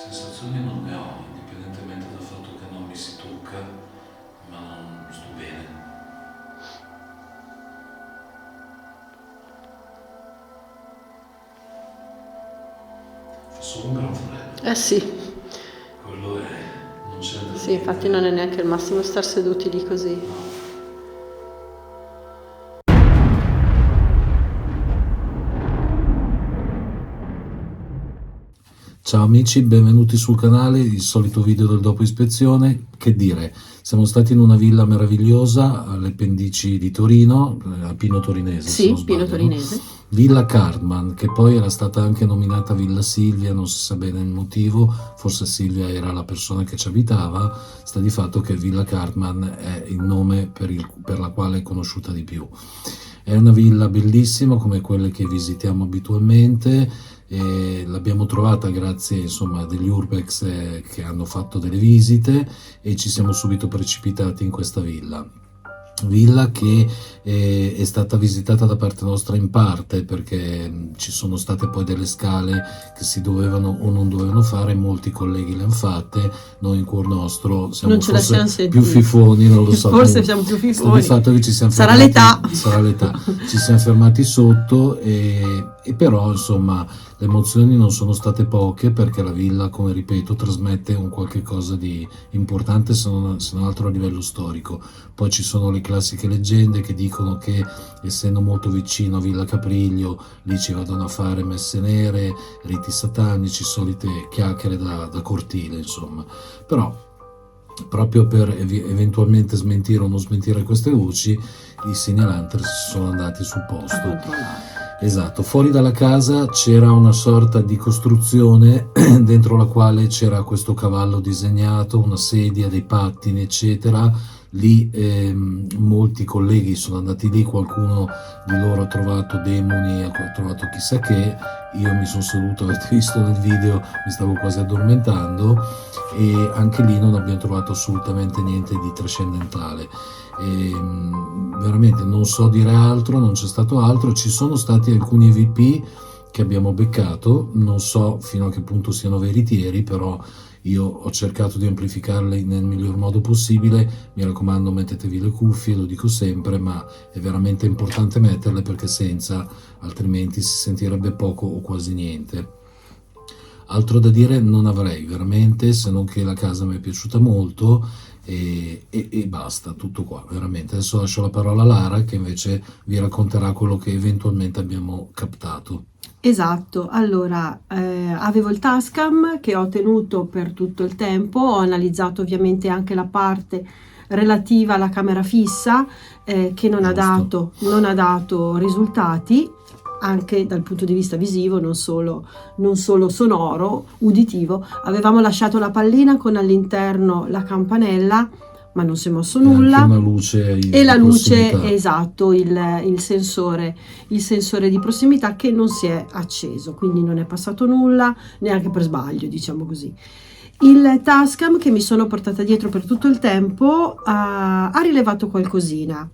Sensazioni non ne ho, indipendentemente dal fatto che non mi si tocca, ma non sto bene. Fa solo un gran freddo. Eh sì, Quello è, non c'è da sì, infatti non è neanche il massimo star seduti lì così. Ciao amici, benvenuti sul canale, il solito video del dopo ispezione. Che dire, siamo stati in una villa meravigliosa alle pendici di Torino, a Pino Torinese se non Sì, sbaglio, Pino no? Torinese. Villa Cardman, che poi era stata anche nominata Villa Silvia, non si sa bene il motivo, forse Silvia era la persona che ci abitava. Sta di fatto che Villa Cardman è il nome per la quale è conosciuta di più. È una villa bellissima come quelle che visitiamo abitualmente. E l'abbiamo trovata grazie insomma a degli urbex che hanno fatto delle visite e ci siamo subito precipitati in questa villa che è stata visitata da parte nostra in parte perché ci sono state poi delle scale che si dovevano o non dovevano fare, molti colleghi le hanno fatte, noi in cuor nostro siamo Non ce la siamo forse sentiti. più fifoni, non lo so, Forse siamo più fifoni. il fatto che ci siamo Sarà fermati, l'età. sarà l'età, ci siamo fermati sotto e però insomma le emozioni non sono state poche perché la villa, come ripeto, trasmette un qualche cosa di importante se non altro a livello storico. Poi ci sono le classiche leggende che dicono che essendo molto vicino a Villa Capriglio lì ci vadano a fare messe nere, riti satanici, solite chiacchiere da cortile insomma. Però proprio per eventualmente smentire o non smentire queste voci, i segnalanter sono andati sul posto. Esatto, fuori dalla casa c'era una sorta di costruzione dentro la quale c'era questo cavallo disegnato, una sedia, dei pattini, eccetera. Lì molti colleghi sono andati lì, qualcuno di loro ha trovato demoni, ha trovato chissà che. Io mi sono seduto, avete visto nel video, mi stavo quasi addormentando e anche lì non abbiamo trovato assolutamente niente di trascendentale. Veramente non so dire altro, non c'è stato altro. Ci sono stati alcuni EVP che abbiamo beccato, non so fino a che punto siano veritieri, però io ho cercato di amplificarli nel miglior modo possibile. Mi raccomando, mettetevi le cuffie, lo dico sempre, ma è veramente importante metterle perché senza, altrimenti si sentirebbe poco o quasi niente. Altro da dire non avrei veramente, se non che la casa mi è piaciuta molto e basta, tutto qua, veramente. Adesso lascio la parola a Lara che invece vi racconterà quello che eventualmente abbiamo captato. Esatto, allora avevo il Tascam che ho tenuto per tutto il tempo, ho analizzato ovviamente anche la parte relativa alla camera fissa che non ha dato risultati anche dal punto di vista visivo, non solo sonoro, uditivo. Avevamo lasciato la pallina con all'interno la campanella, ma non si è mosso nulla. Anche una luce e la luce, esatto, il sensore di prossimità che non si è acceso, quindi non è passato nulla, neanche per sbaglio, diciamo così. Il Tascam che mi sono portata dietro per tutto il tempo ha rilevato qualcosina.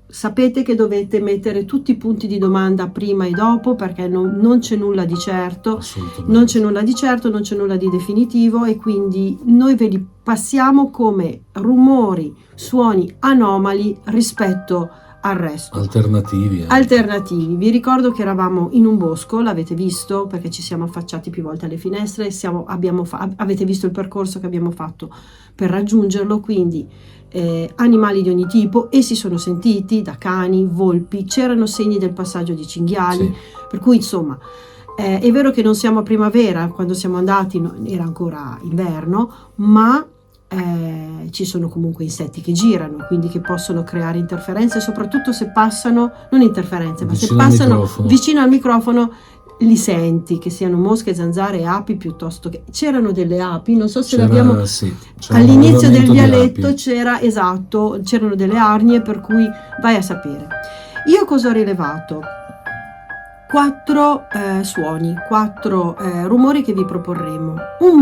Sapete che dovete mettere tutti i punti di domanda prima e dopo perché non c'è nulla di certo, non c'è nulla di definitivo e quindi noi ve li passiamo come rumori, suoni anomali rispetto al resto. Alternativi. Vi ricordo che eravamo in un bosco, l'avete visto perché ci siamo affacciati più volte alle finestre, avete visto il percorso che abbiamo fatto per raggiungerlo, quindi animali di ogni tipo e si sono sentiti da cani, volpi, c'erano segni del passaggio di cinghiali, sì. Per cui insomma è vero che non siamo a primavera, quando siamo andati era ancora inverno, ma ci sono comunque insetti che girano, quindi che possono creare interferenze, soprattutto se passano, non interferenze, ma se passano vicino al microfono li senti, che siano mosche, zanzare, api piuttosto che... C'erano delle api, non so se l'abbiamo... Sì, all'inizio del vialetto c'erano delle arnie, per cui vai a sapere. Io cosa ho rilevato? 4 suoni, 4 rumori che vi proporremo. Un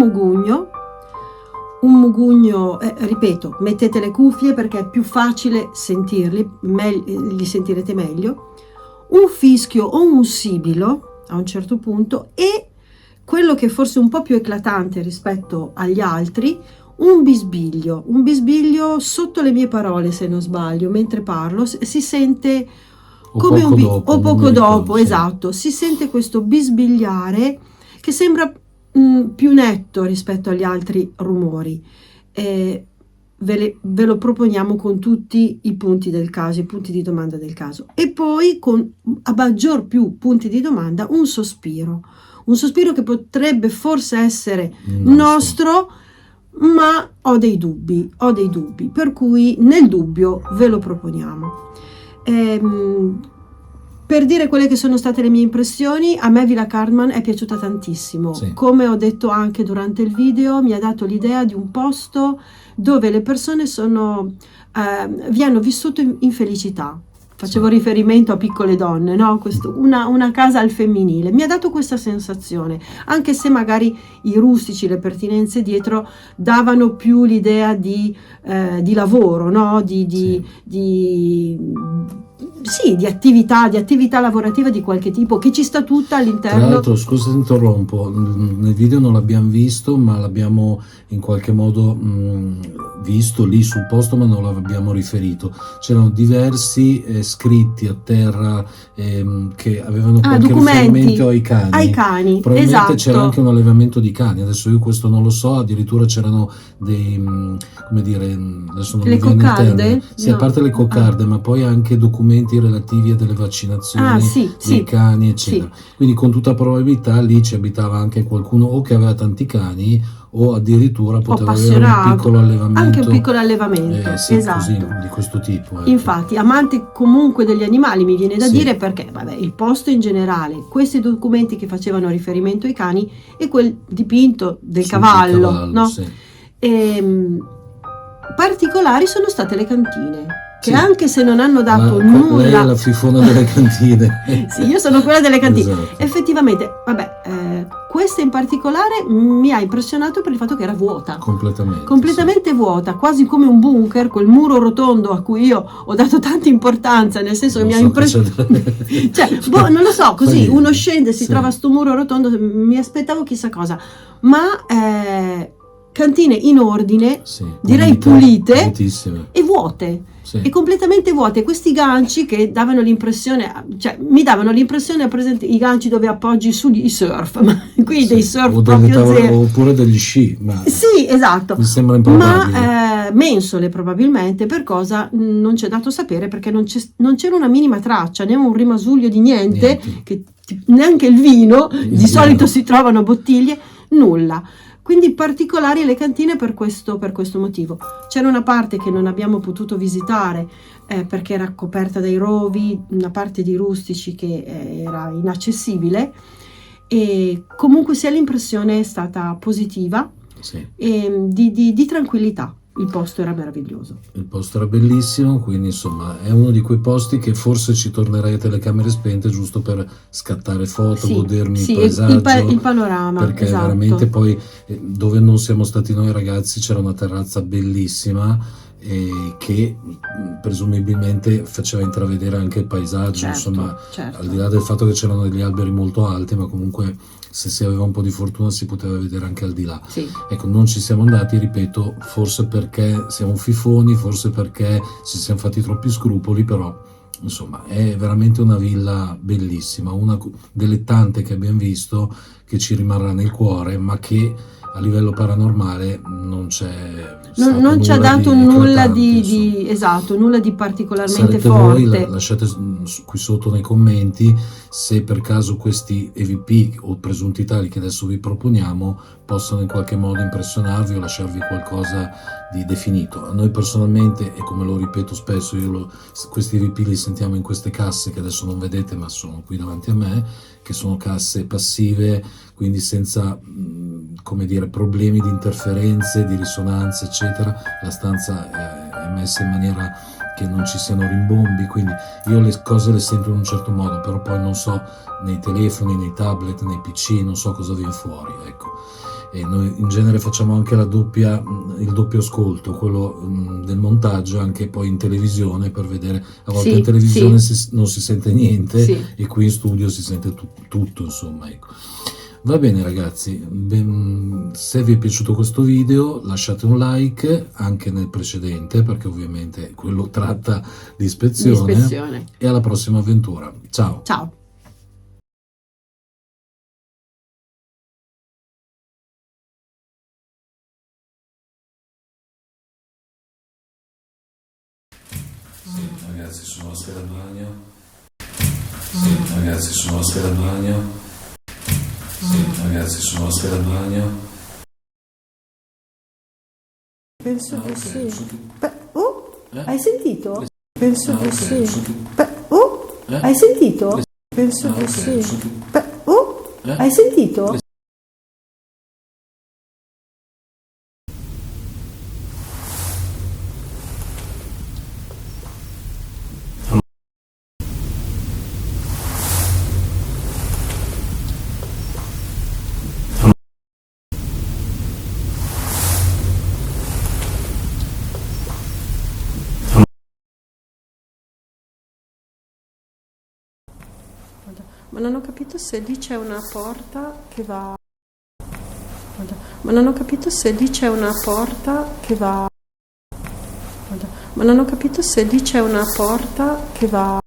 mugugno, ripeto, mettete le cuffie perché è più facile sentirli, li sentirete meglio. Un fischio o un sibilo a un certo punto e quello che è forse un po' più eclatante rispetto agli altri, un bisbiglio sotto le mie parole, se non sbaglio, mentre parlo, si sente come poco dopo, esatto, si sente questo bisbigliare che sembra più netto rispetto agli altri rumori. Ve lo proponiamo con tutti i punti del caso, i punti di domanda del caso, e poi con a maggior più punti di domanda un sospiro che potrebbe forse essere nostro, ma ho dei dubbi, per cui nel dubbio ve lo proponiamo. Per dire quelle che sono state le mie impressioni, a me Villa Carman è piaciuta tantissimo. Sì. Come ho detto anche durante il video, mi ha dato l'idea di un posto dove le persone vi hanno vissuto in felicità. Facevo riferimento a Piccole donne, no? Una casa al femminile. Mi ha dato questa sensazione, anche se magari i rustici, le pertinenze dietro davano più l'idea di lavoro, no? Di attività lavorativa di qualche tipo, che ci sta tutta all'interno. Tra l'altro, scusa se interrompo, nel video non l'abbiamo visto, ma l'abbiamo in qualche modo visto lì sul posto, ma non l'abbiamo riferito. C'erano diversi scritti a terra che avevano qualche riferimento ai cani. Probabilmente esatto. C'era anche un allevamento di cani, adesso io questo non lo so, addirittura c'erano dei, come dire, adesso non le coccarde? Sì, no. A parte le coccarde, ma poi anche documenti relativi a delle vaccinazioni dei cani, eccetera. Sì. Quindi con tutta probabilità lì ci abitava anche qualcuno o che aveva tanti cani o addirittura poteva avere un piccolo allevamento. Anche un piccolo allevamento, esatto. Così, di questo tipo. Infatti, amante comunque degli animali, mi viene da dire, perché il posto in generale, questi documenti che facevano riferimento ai cani e quel dipinto del cavallo, no? Sì. Particolari sono state le cantine, che anche se non hanno dato nulla. Lei è la fifona delle cantine. Sì, io sono quella delle cantine. Esatto. Effettivamente, questa in particolare mi ha impressionato per il fatto che era vuota. Completamente vuota, quasi come un bunker, quel muro rotondo a cui io ho dato tanta importanza, nel senso che mi ha impressionato. Non lo so, così uno scende, si trova sto muro rotondo, mi aspettavo chissà cosa, ma cantine in ordine, direi pulite e vuote. E completamente vuote. Questi ganci che davano l'impressione, mi davano l'impressione, presente i ganci dove appoggi sugli surf, ma qui dei surf proprio zero, oppure degli sci, ma sì, esatto, mi sembra improbabile. Ma mensole probabilmente, per cosa non c'è dato sapere, perché non c'era una minima traccia, né un rimasuglio di niente. Che neanche il vino, di solito si trovano bottiglie, nulla. Quindi particolari le cantine per questo motivo. C'era una parte che non abbiamo potuto visitare perché era coperta dai rovi, una parte di rustici che era inaccessibile, e comunque sia l'impressione è stata positiva e di tranquillità. Il posto era meraviglioso. Il posto era bellissimo, quindi insomma è uno di quei posti che forse ci tornerei a telecamere spente giusto per scattare foto, godermi il paesaggio, il panorama, perché veramente poi dove non siamo stati noi ragazzi c'era una terrazza bellissima che presumibilmente faceva intravedere anche il paesaggio, certo. Al di là del fatto che c'erano degli alberi molto alti, ma comunque se si aveva un po' di fortuna si poteva vedere anche al di là. Ecco, non ci siamo andati, ripeto, forse perché siamo fifoni, forse perché ci siamo fatti troppi scrupoli, però insomma è veramente una villa bellissima, una delle tante che abbiamo visto, che ci rimarrà nel cuore, ma che a livello paranormale non c'è non ci ha dato nulla di esatto, nulla di particolarmente forte. Voi lasciate qui sotto nei commenti se per caso questi EVP o presunti tali che adesso vi proponiamo possono in qualche modo impressionarvi o lasciarvi qualcosa di definito. A noi personalmente, e come lo ripeto spesso, questi EVP li sentiamo in queste casse che adesso non vedete ma sono qui davanti a me, che sono casse passive, quindi senza come dire problemi di interferenze, di risonanze eccetera. La stanza è messa in maniera che non ci siano rimbombi, quindi io le cose le sento in un certo modo, però poi non so nei telefoni, nei tablet, nei PC, non so cosa viene fuori, ecco. E noi in genere facciamo anche il doppio ascolto, quello del montaggio, anche poi in televisione, per vedere, a volte in televisione non si sente niente, e qui in studio si sente tutto, insomma, ecco. Va bene ragazzi, se vi è piaciuto questo video lasciate un like anche nel precedente perché ovviamente quello tratta di ispezione e alla prossima avventura. Ciao! Ciao! Sì, ragazzi, sono alla scheda bagno. Sì, ragazzi, sono alla scheda bagno. Sì, ragazzi, sono alla scheda bagno. Penso di sì. Hai sentito? Penso di sì. Hai sentito? Penso di sì. Hai sentito? Ma non ho capito se lì c'è una porta che va. Ma non ho capito se lì c'è una porta che va. Ma non ho capito se lì c'è una porta che va.